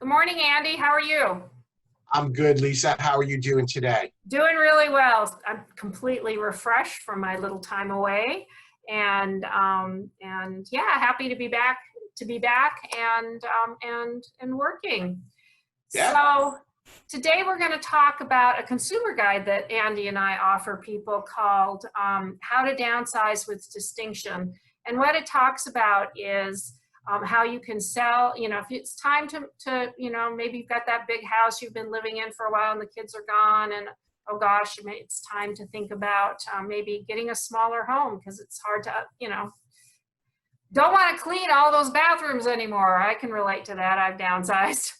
Good morning, Andy. How are you? I'm good, Lisa. How are you doing today? Doing really well. I'm completely refreshed from my little time away, and yeah, happy to be back. And working. Yeah. So today we're going to talk about a consumer guide that Andy and I offer people called "How to Downsize with Distinction." And what it talks about is how you can sell, if it's time to, maybe you've got that big house you've been living in for a while and the kids are gone and, oh gosh, it's time to think about maybe getting a smaller home because it's hard to, don't want to clean all those bathrooms anymore. I can relate to that. I've downsized.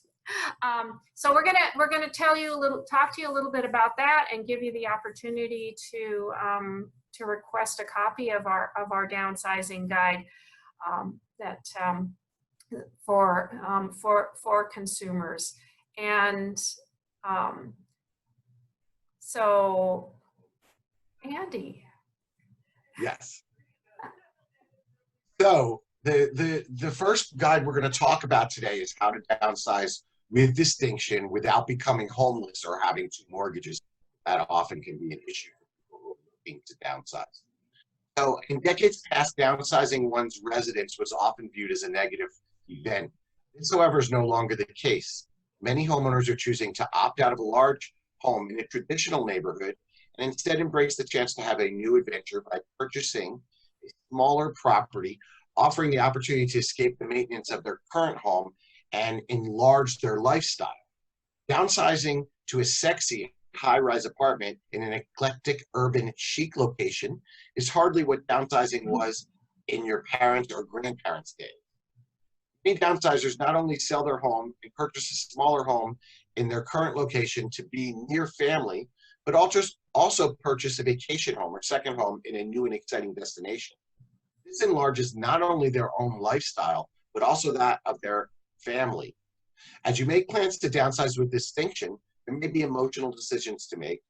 So we're gonna talk to you a little bit about that and give you the opportunity to request a copy of our downsizing guide for consumers. And so, Andy. Yes. So the first guide we're going to talk about today is how to downsize with distinction without becoming homeless or having two mortgages. That often can be an issue for people who are looking to downsize. So in decades past, downsizing one's residence was often viewed as a negative event. This, however, is no longer the case. Many homeowners are choosing to opt out of a large home in a traditional neighborhood and instead embrace the chance to have a new adventure by purchasing a smaller property, offering the opportunity to escape the maintenance of their current home and enlarge their lifestyle. Downsizing to a sexy high-rise apartment in an eclectic urban chic location is hardly what downsizing was in your parents' or grandparents' days. Many downsizers not only sell their home and purchase a smaller home in their current location to be near family, but also purchase a vacation home or second home in a new and exciting destination. This enlarges not only their own lifestyle, but also that of their family. As you make plans to downsize with distinction, there may be emotional decisions to make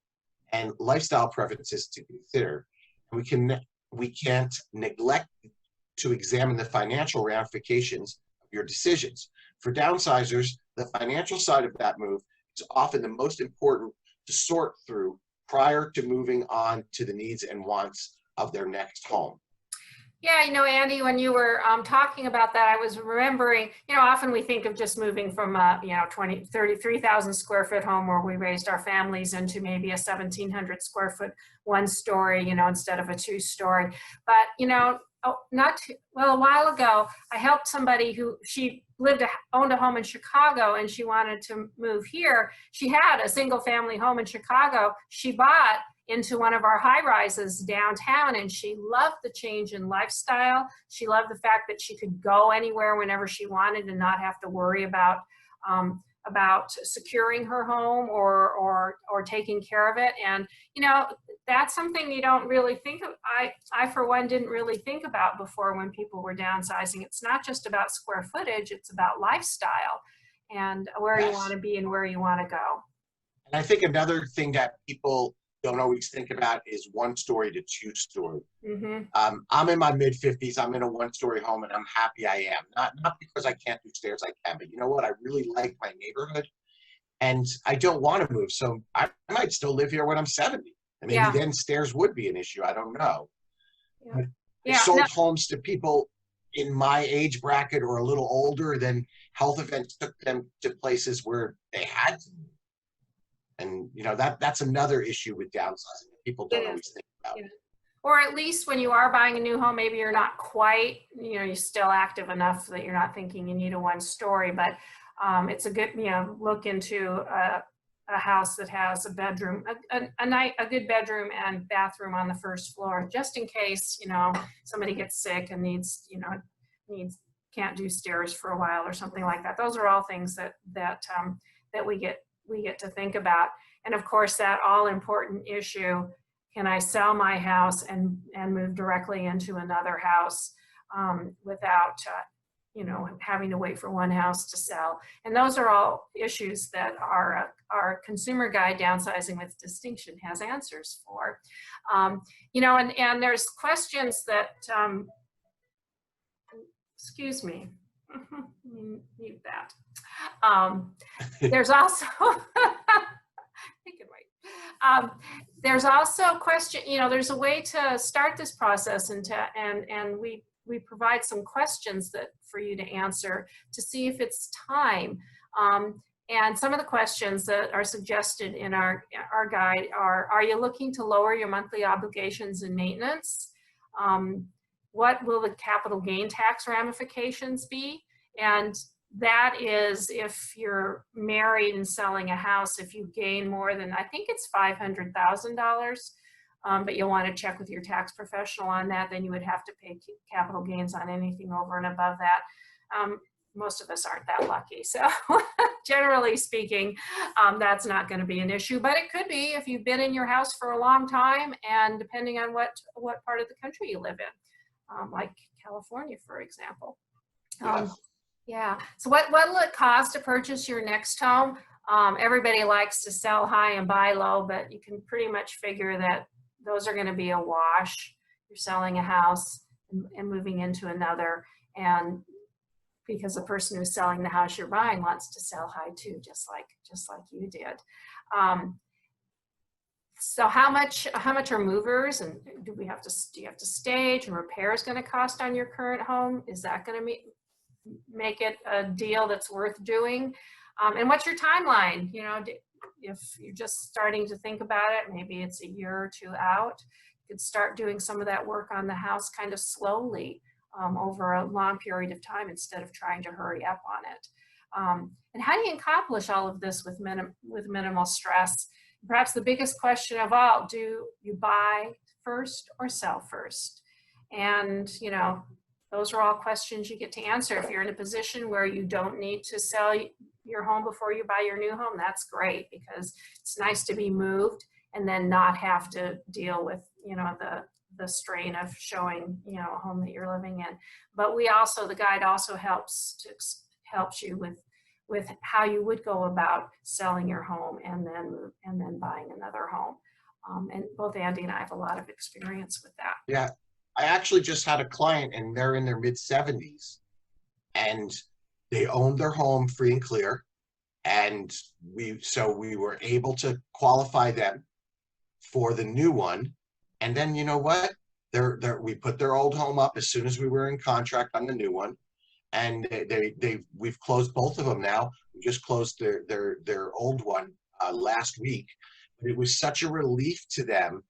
and lifestyle preferences to consider. And we can't neglect to examine the financial ramifications of your decisions. For downsizers, the financial side of that move is often the most important to sort through prior to moving on to the needs and wants of their next home. Yeah, Andy, when you were talking about that, I was remembering, often we think of just moving from a, 33,000 square foot home where we raised our families into maybe a 1,700 square foot, one story, instead of a two story. But, a while ago, I helped somebody who owned a home in Chicago and she wanted to move here. She had a single family home in Chicago. She bought into one of our high rises downtown, and she loved the change in lifestyle. She loved the fact that she could go anywhere whenever she wanted and not have to worry about securing her home or taking care of it. And that's something you don't really think of. I for one didn't really think about before when people were downsizing. It's not just about square footage, it's about lifestyle and where you want to be and where you want to go. And I think another thing that people don't always think about is one story to two story. Mm-hmm. I'm in my mid 50s. I'm in a one story home and I'm happy I am. Not because I can't do stairs, I can, but you know what? I really like my neighborhood and I don't want to move. So I might still live here when I'm 70. And maybe then stairs would be an issue. I don't know. I sold homes to people in my age bracket or a little older, then health events took them to places where they had to move. And that's another issue with downsizing that people don't always think about. Yeah. Or at least when you are buying a new home, maybe you're not quite, you're still active enough that you're not thinking you need a one story, but it's a good, look into a house that has a bedroom, a good bedroom and bathroom on the first floor, just in case, somebody gets sick and can't do stairs for a while or something like that. Those are all things that we get to think about. And of course, that all important issue, can I sell my house and move directly into another house without, having to wait for one house to sell? And those are all issues that our consumer guide, Downsizing with Distinction, has answers for. And there's questions that, excuse me. Mute that. There's also, you can wait. There's also a question, there's a way to start this process and we provide some questions that for you to answer to see if it's time. And some of the questions that are suggested in our guide are you looking to lower your monthly obligations and maintenance? What will the capital gain tax ramifications be? And that is if you're married and selling a house, if you gain more than, I think it's $500,000, but you'll want to check with your tax professional on that, then you would have to pay capital gains on anything over and above that. Most of us aren't that lucky. So generally speaking, that's not going to be an issue, but it could be if you've been in your house for a long time and depending on what part of the country you live in, like California, for example. Yeah. So what will it cost to purchase your next home? Everybody likes to sell high and buy low, but you can pretty much figure that those are going to be a wash. You're selling a house and moving into another, and because the person who's selling the house you're buying wants to sell high too, just like you did. So how much are movers, and do you have to stage, and repairs going to cost on your current home? Is that going to make it a deal that's worth doing? And what's your timeline? If you're just starting to think about it, maybe it's a year or two out, you could start doing some of that work on the house kind of slowly over a long period of time instead of trying to hurry up on it. And how do you accomplish all of this with minimal stress? Perhaps the biggest question of all, do you buy first or sell first? And, those are all questions you get to answer. If you're in a position where you don't need to sell your home before you buy your new home, that's great, because it's nice to be moved and then not have to deal with, the strain of showing, a home that you're living in. But the guide also helps you with how you would go about selling your home and then buying another home. And both Andy and I have a lot of experience with that. Yeah. I actually just had a client and they're in their mid 70s and they owned their home free and clear. And we were able to qualify them for the new one. And then, you know what? We put their old home up as soon as we were in contract on the new one. And we've closed both of them now. We just closed their old one last week. But it was such a relief to them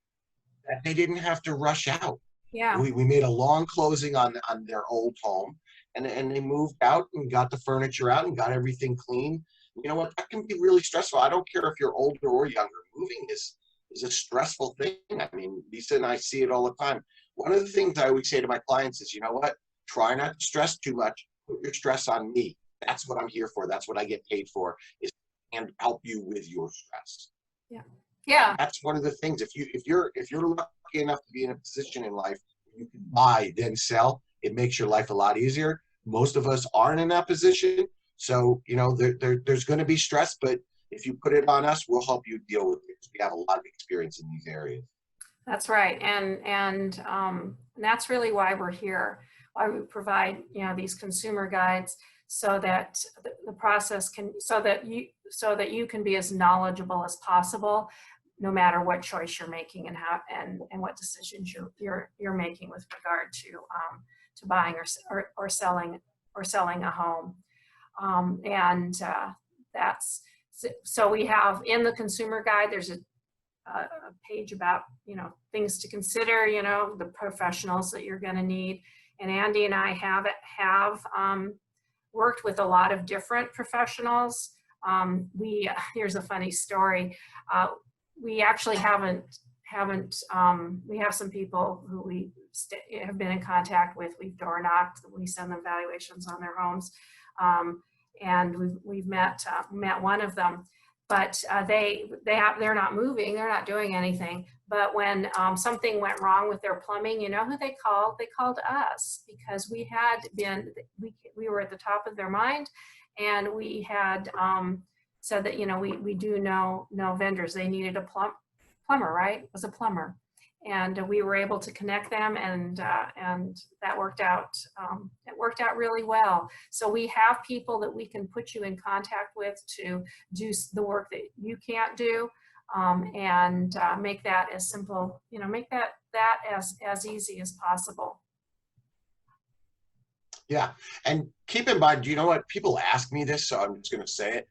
that they didn't have to rush out. Yeah. We made a long closing on their old home, and they moved out and got the furniture out and got everything clean. You know what? That can be really stressful. I don't care if you're older or younger. Moving is a stressful thing. I mean, Lisa and I see it all the time. One of the things I always say to my clients is, you know what? Try not to stress too much. Put your stress on me. That's what I'm here for. That's what I get paid for, is and help you with your stress. Yeah. Yeah. That's one of the things. If you're lucky enough to be in a position in life where you can buy then sell, it makes your life a lot easier. Most of us aren't in that position, so there's going to be stress. But if you put it on us, we'll help you deal with it. We have a lot of experience in these areas. That's right, and that's really why we're here. Why we provide these consumer guides, so that the process so that you can be as knowledgeable as possible, no matter what choice you're making and how and what decisions you're making with regard to buying or selling a home. That's so we have in the consumer guide, there's a page about things to consider, the professionals that you're going to need. And Andy and I have worked with a lot of different professionals. Here's a funny story. We actually haven't. We have some people who we have been in contact with. We've door knocked. We send them valuations on their homes, and we've met one of them. But they're not moving. They're not doing anything. But when something went wrong with their plumbing, you know who they called? They called us, because we were at the top of their mind, and we had said that we do know vendors. They needed a plumber, right? It was a plumber, and we were able to connect them, and that worked out. It worked out really well. So we have people that we can put you in contact with to do the work that you can't do, and make that as simple, make that as easy as possible. Yeah, and keep in mind, you know what? People ask me this, so I'm just going to say it.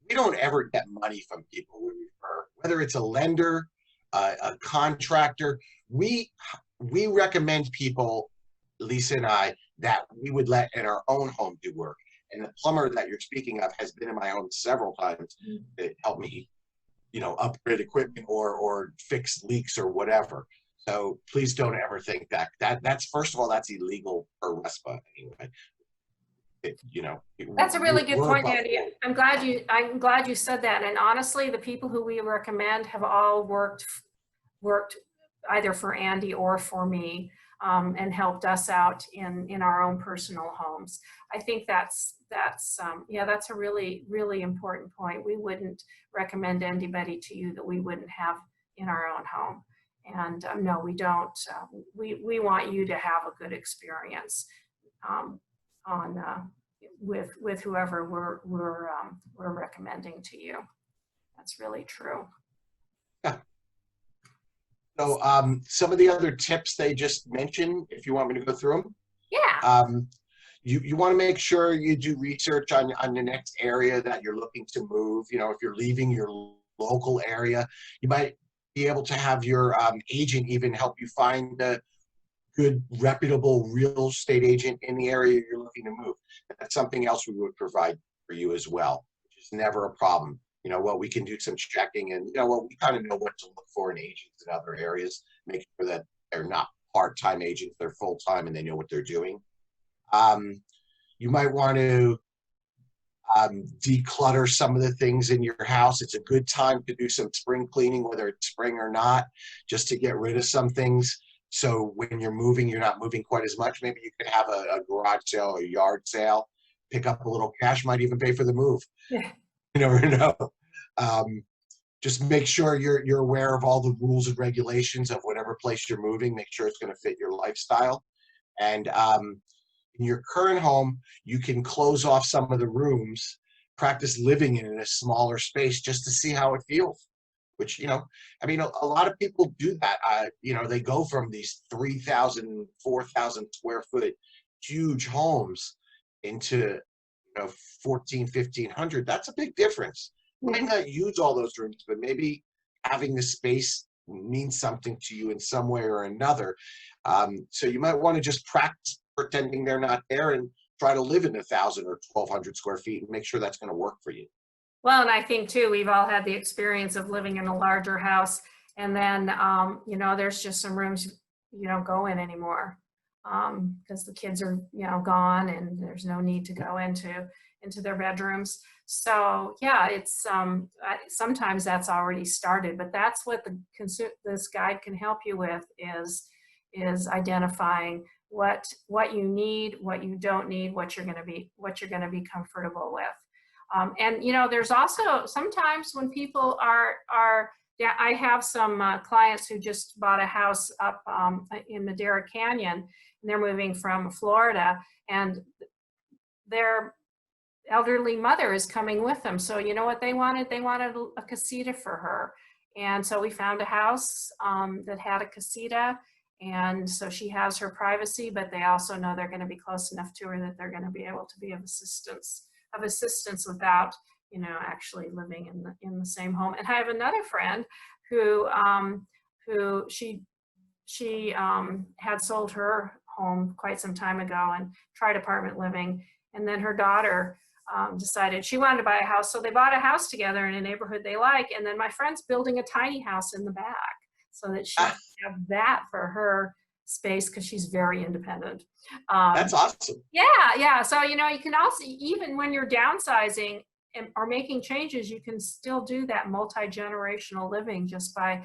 We don't ever get money from people we refer, whether it's a lender, a contractor. We recommend people, Lisa and I, that we would let in our own home do work. And the plumber that you're speaking of has been in my home several times to help me, upgrade equipment or fix leaks or whatever. So please don't ever think that's first of all, that's illegal per RESPA anyway. That's a really good point, Andy. board. I'm glad you said that. And honestly, the people who we recommend have all worked either for Andy or for me, and helped us out in our own personal homes. I think that's a really, really important point. We wouldn't recommend anybody to you that we wouldn't have in our own home. And no, we don't. We want you to have a good experience with whoever we're recommending to you. That's really true. Yeah. So some of the other tips they just mentioned, if you want me to go through them. Yeah. You want to make sure you do research on the next area that you're looking to move. If you're leaving your local area, you might be able to have your agent even help you find a good, reputable real estate agent in the area you're looking to move. That's something else we would provide for you as well, which is never a problem. We can do some checking, and we kind of know what to look for in agents in other areas, make sure that they're not part-time agents, they're full-time and they know what they're doing. You might want to declutter some of the things in your house. It's a good time to do some spring cleaning, whether it's spring or not, just to get rid of some things. So when you're moving, you're not moving quite as much. Maybe you could have a garage sale or yard sale, pick up a little cash, might even pay for the move. Yeah. You never know. Just make sure you're aware of all the rules and regulations of whatever place you're moving. Make sure it's going to fit your lifestyle. And in your current home, you can close off some of the rooms, practice living in a smaller space just to see how it feels. Which, a lot of people do that. They go from these 3,000, 4,000 square foot huge homes into 1,400, 1,500. That's a big difference. You might not use all those rooms, but maybe having the space means something to you in some way or another. So you might want to just practice pretending they're not there and try to live in 1,000 or 1,200 square feet and make sure that's going to work for you. Well, and I think too, we've all had the experience of living in a larger house, and then there's just some rooms you don't go in anymore because the kids are gone, and there's no need to go into their bedrooms. So yeah, it's sometimes that's already started, but that's what this guide can help you with is identifying what you need, what you don't need, what you're going to be comfortable with. And there's also sometimes when people yeah, I have some clients who just bought a house up in Madera Canyon, and they're moving from Florida, and their elderly mother is coming with them. So you know what they wanted? They wanted a casita for her. And so we found a house that had a casita, and so she has her privacy, but they also know they're going to be close enough to her that they're going to be able to be of assistance without actually living in the same home. And I have another friend who she had sold her home quite some time ago and tried apartment living, and then her daughter decided she wanted to buy a house, so they bought a house together in a neighborhood they like, and then my friend's building a tiny house in the back so that she can have that for her space because she's very independent. That's awesome. Yeah. So, you can also, even when you're downsizing or making changes, you can still do that multi-generational living just by,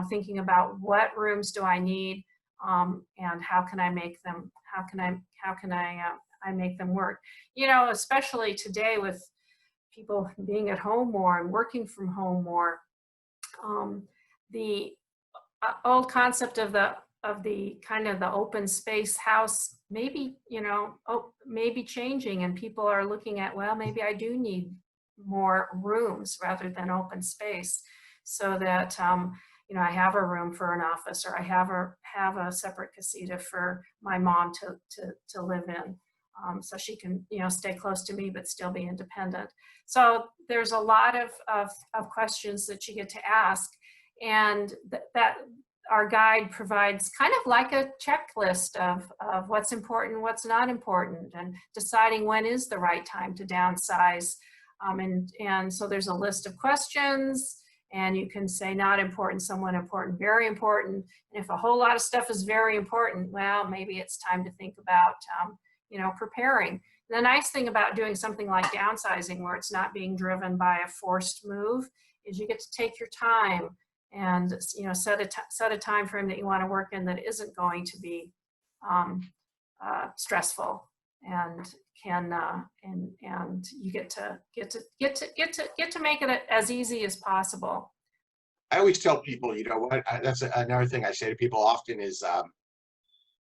thinking about what rooms do I need, and how can I make them, I make them work. Especially today with people being at home more and working from home more, old concept of the kind of the open space house, maybe, maybe changing, and people are looking at, well, maybe I do need more rooms rather than open space, so that I have a room for an office, or I have a separate casita for my mom to live in, so she can stay close to me but still be independent. So there's a lot of questions that you get to ask, and that our guide provides kind of like a checklist of what's important, what's not important, and deciding when is the right time to downsize. And so there's a list of questions, and you can say not important, somewhat important, very important. And if a whole lot of stuff is very important, well, maybe it's time to think about, preparing. The nice thing about doing something like downsizing, where it's not being driven by a forced move, is you get to take your time and set a time frame that you want to work in that isn't going to be stressful, and can and you get to make it as easy as possible. I always tell people, that's another thing I say to people often is,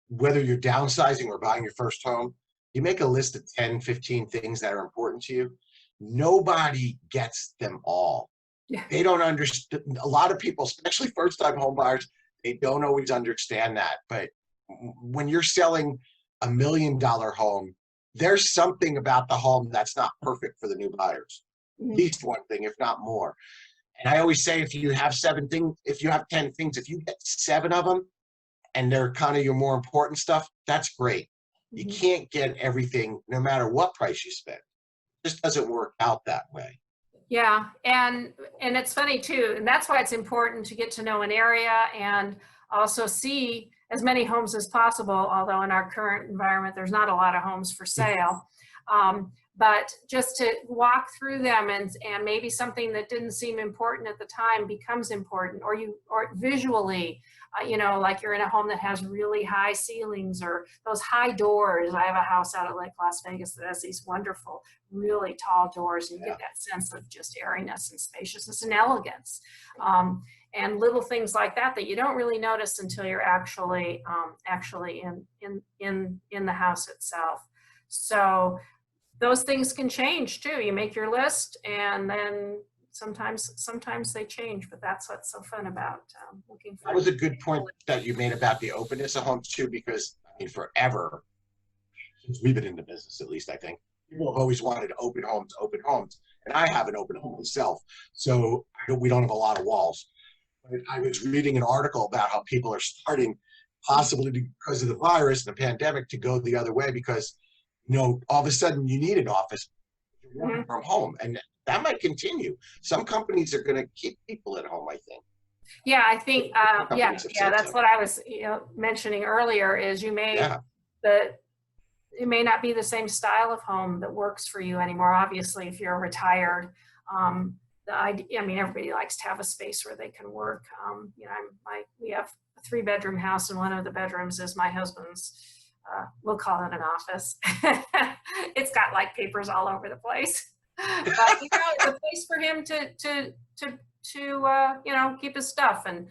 whether you're downsizing or buying your first home, you make a list of 10, 15 things that are important to you. Nobody gets them all. Yeah. They don't understand. A lot of people, especially first-time home buyers, they don't always understand that. But when you're selling $1 million home, there's something about the home that's not perfect for the new buyers. Mm-hmm. At least one thing, if not more. And I always say, if you have 10 things, if you get 7 of them, and they're kind of your more important stuff, that's great. You can't get everything, no matter what price you spend. It just doesn't work out that way. Yeah, and it's funny too, and that's why it's important to get to know an area and also see as many homes as possible, although in our current environment there's not a lot of homes for sale. But just to walk through them, and maybe something that didn't seem important at the time becomes important, or visually, like you're in a home that has really high ceilings or those high doors. I have a house out at Lake Las Vegas that has these wonderful, really tall doors, and you get that sense of just airiness and spaciousness and elegance. And little things like that you don't really notice until you're actually in the house itself. So those things can change too. You make your list, and then sometimes they change, but that's what's so fun about looking for. That was a good point that you made about the openness of homes too, because forever, since we've been in the business, at least I think, people have always wanted open homes, and I have an open home myself, so we don't have a lot of walls. But I was reading an article about how people are starting, possibly because of the virus and the pandemic, to go the other way, because all of a sudden you need an office, you're working from home, and that might continue. Some companies are going to keep people at home, I think. Yeah, I think, that's what I was mentioning earlier, is it may not be the same style of home that works for you anymore. Obviously, if you're retired, everybody likes to have a space where they can work. We have a 3-bedroom house, and one of the bedrooms is my husband's. We'll call it an office. It's got like papers all over the place, but it's a place for him to keep his stuff, and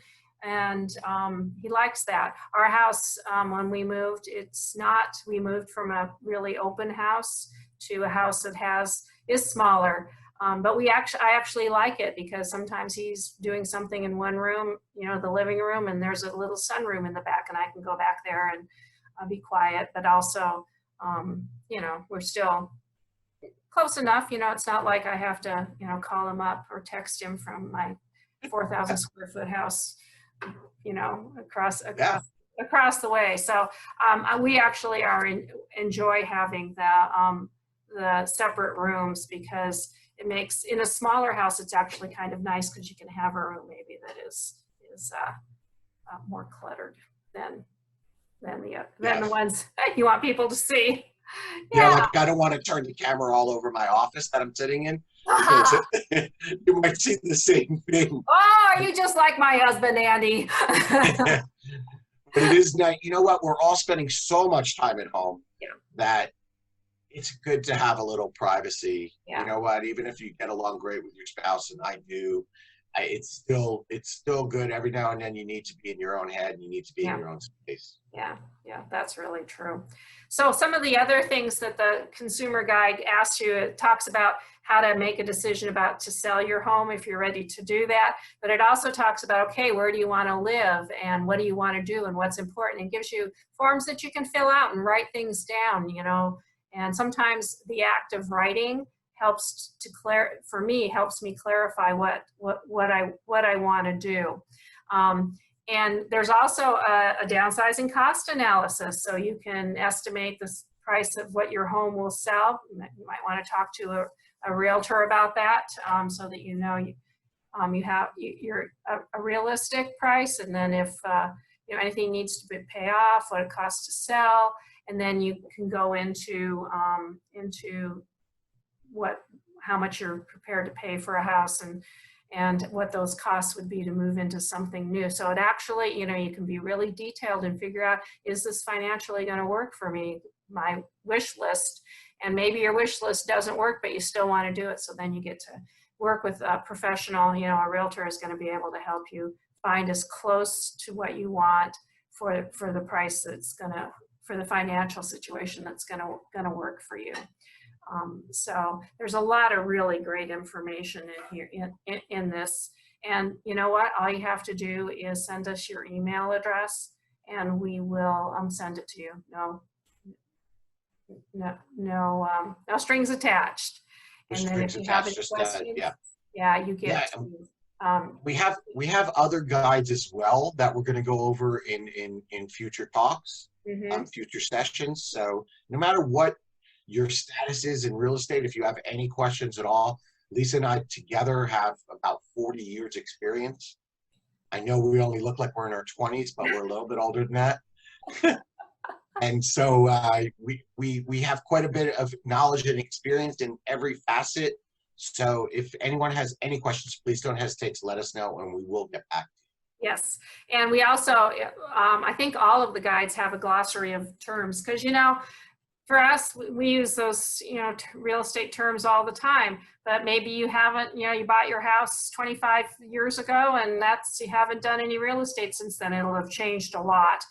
he likes that. Our house, when we moved, we moved from a really open house to a house that is smaller. But I actually like it, because sometimes he's doing something in one room, the living room, and there's a little sunroom in the back, and I can go back there and be quiet. But also, we're still close enough. It's not like I have to, call him up or text him from my 4,000 square foot house, across the way. So we actually enjoy having the separate rooms, because it makes, in a smaller house, it's actually kind of nice, because you can have a room maybe that is more cluttered than the ones you want people to see. Like, I don't want to turn the camera all over my office that I'm sitting in. You might see the same thing. Oh, you just like my husband, Andy. But it is nice. You know what? We're all spending so much time at home that it's good to have a little privacy. Yeah. You know what? Even if you get along great with your spouse, and I do, it's still good. Every now and then you need to be in your own head, and you need to be in Yeah. your own space. Yeah, yeah, that's really true. So some of the other things that the consumer guide asks you, it talks about how to make a decision about to sell your home if you're ready to do that. But it also talks about, okay, where do you want to live and what do you want to do and what's important? It gives you forms that you can fill out and write things down, you know. And sometimes the act of writing helps to helps me clarify what I want to do. And there's also a downsizing cost analysis, so you can estimate the price of what your home will sell. You might want to talk to a realtor about that, so that you know you're a realistic price, and then if you know, anything needs to be paid off, what it costs to sell, and then you can go into how much you're prepared to pay for a house, and what those costs would be to move into something new. So it actually, you know, you can be really detailed and figure out, is this financially going to work for me, my wish list? And maybe your wish list doesn't work, but you still want to do it. So then you get to work with a professional, you know, a realtor is going to be able to help you find as close to what you want for the price that's going to, for the financial situation that's going to work for you. So there's a lot of really great information in here in this. And you know what? All you have to do is send us your email address, and we will send it to you. No strings attached. And then if you have any questions, yeah, you get. We have other guides as well that we're going to go over in future talks, future sessions. So no matter what your status is in real estate, if you have any questions at all, Lisa and I together have about 40 years experience. I know we only look like we're in our 20s, but we're a little bit older than that. And so we have quite a bit of knowledge and experience in every facet. So if anyone has any questions, please don't hesitate to let us know, and we will get back to you. Yes, and we also, I think all of the guides have a glossary of terms, because, you know, for us, we use those, you know, real estate terms all the time, but maybe you haven't, you know, you bought your house 25 years ago, and you haven't done any real estate since then. It'll have changed a lot.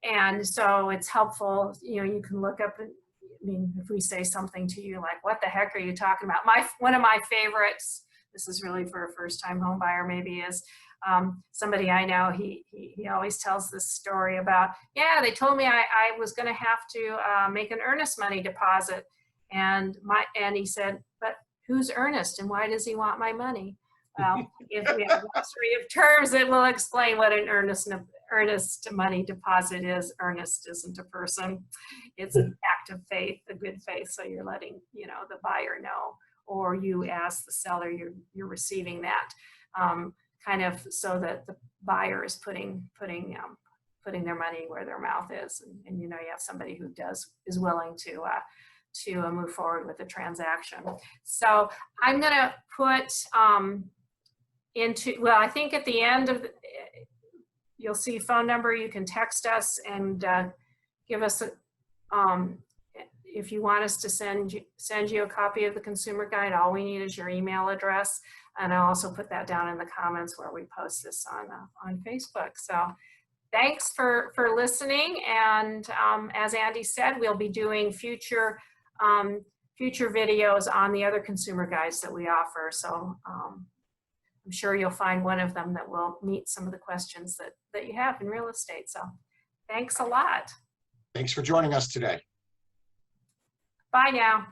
And so it's helpful, you know, you can look up, I mean, if we say something to you like, what the heck are you talking about? One of my favorites, this is really for a first-time home buyer maybe, is somebody I know, he always tells this story about, yeah, they told me I was going to have to make an earnest money deposit, and he said, but who's Ernest and why does he want my money? Well, if we have a glossary of terms, it will explain what an earnest money deposit is. Earnest isn't a person; it's an act of faith, a good faith. So you're letting, you know, the buyer know, or you ask the seller, you're receiving that. Kind of so that the buyer is putting their money where their mouth is, and you know, you have somebody who is willing to move forward with the transaction. So I'm going to put I think at the end of you'll see phone number. You can text us and give us if you want us to send you a copy of the consumer guide. All we need is your email address. And I'll also put that down in the comments where we post this on Facebook. So thanks for listening. And as Andy said, we'll be doing future videos on the other consumer guides that we offer. So I'm sure you'll find one of them that will meet some of the questions that you have in real estate. So thanks a lot. Thanks for joining us today. Bye now.